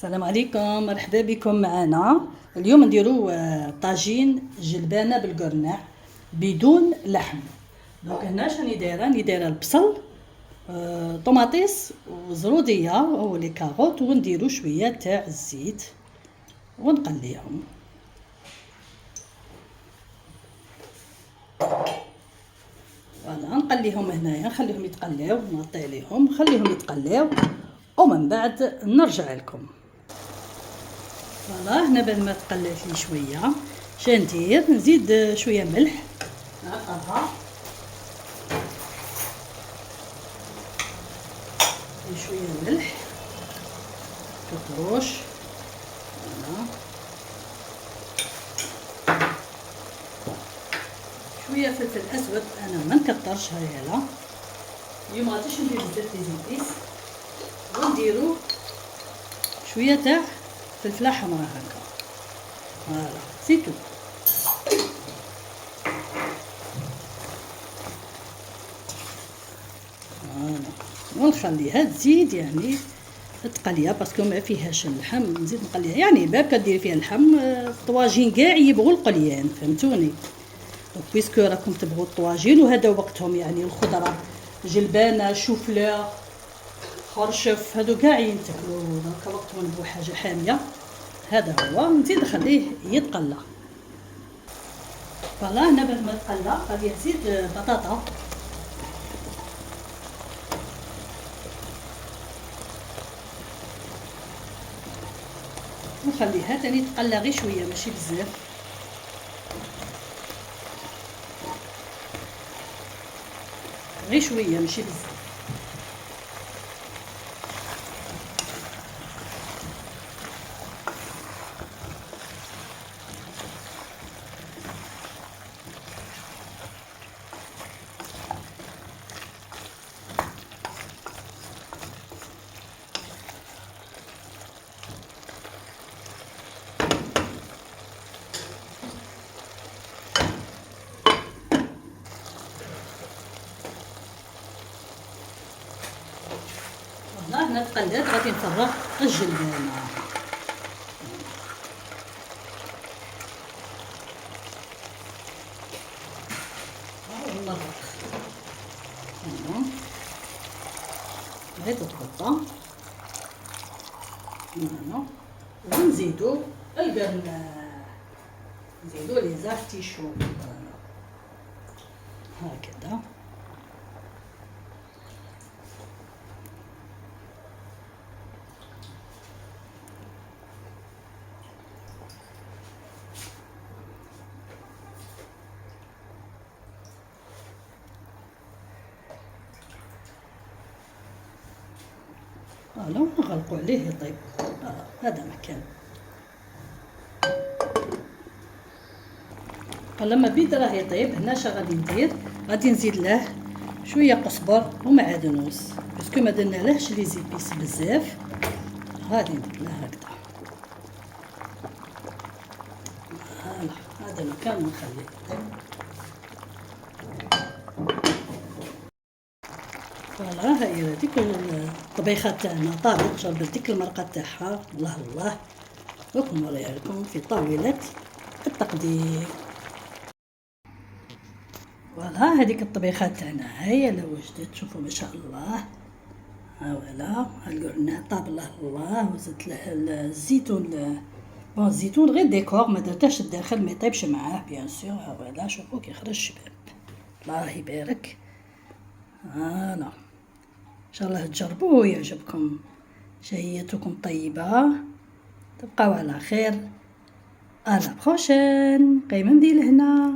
السلام عليكم، مرحبا بكم معنا. اليوم نديرو طاجين جلبانه بالقرناع بدون لحم. دونك هنا شاني دايره البصل، طوماطيس وزروديه ولي كاروت، ونديرو شويه تاع الزيت ونقليهم. فوالا نقليهم هنايا، نخليهم يتقلاو، نغطي عليهم نخليهم يتقلاو ومن بعد نرجع لكم. فوالا هنا بعد ما تقلات لي شويه شندير نزيد شويه ملح، نعقرها شويه ملح كتروش. فوالا شويه فلفل اسود، انا ما نكترش، هايله اليوم غاديش ندير بزاف لي زيتيس، ونديرو شويه تاع فلفله حمراء هكا. فوالا سيتو. فوالا ونخليها تزيد يعني تقليها باسكو ما فيهاش اللحم، نزيد نقليها يعني باب كديري فيها اللحم. الطواجين كاع يبغوا القليان، فهمتوني؟ دونك بيسكو راكم تبغوا الطواجين وهذا وقتهم، يعني الخضره جلبانه شوفله خرشف هادو كاع ينتكلوا، دونك وقتهم نبغوا حاجه حاميه. هذا هو، نزيد نخليه يتقلى. فوالا هنا بعد ما تقلى غادي نزيد بطاطا، نخليها تاني تقلى غير شويه ماشي بزاف. غير شويه ماشي بزاف. فوالا هنا تقلات، غادي نفرغ الجلبانه. والله هاي تتغطى هنا، ونزيدو القرناع، نزيدو لي زارتيشو هكذا. فوالا نغلقو عليه يطيب. هذا مكان. لما بيد راه يطيب، هنا اش غادي ندير؟ غادي نزيد له شويه قزبر ومعدنوس، باسكو ما درنالهش لي زيبيس بزاف، غادي ندير له هكذا. هذا مكان نخليه يطيب. فوالا هاي هذيك الطبيخه تاعنا طابت، جربت ديك المرقه تاعها، الله الله، ونوريها لكم في طاوله التقديم. فوالا هذيك الطبيخه تاعنا هي لو وجدت، شوفوا ما شاء الله. هاولا القرناع طاب، الله الله، وزدت له الزيتون. بون الزيتون غير ديكور، ما درتهش الداخل، ما يطيبش معاه بيان سور. هاولا شوفوا كي خرج شباب، الله يبارك. فوالا ان شاء الله تجربوه ويعجبكم. شهيتكم طيبه، تبقاو على خير. الا بروشين قيمه ندير هنا.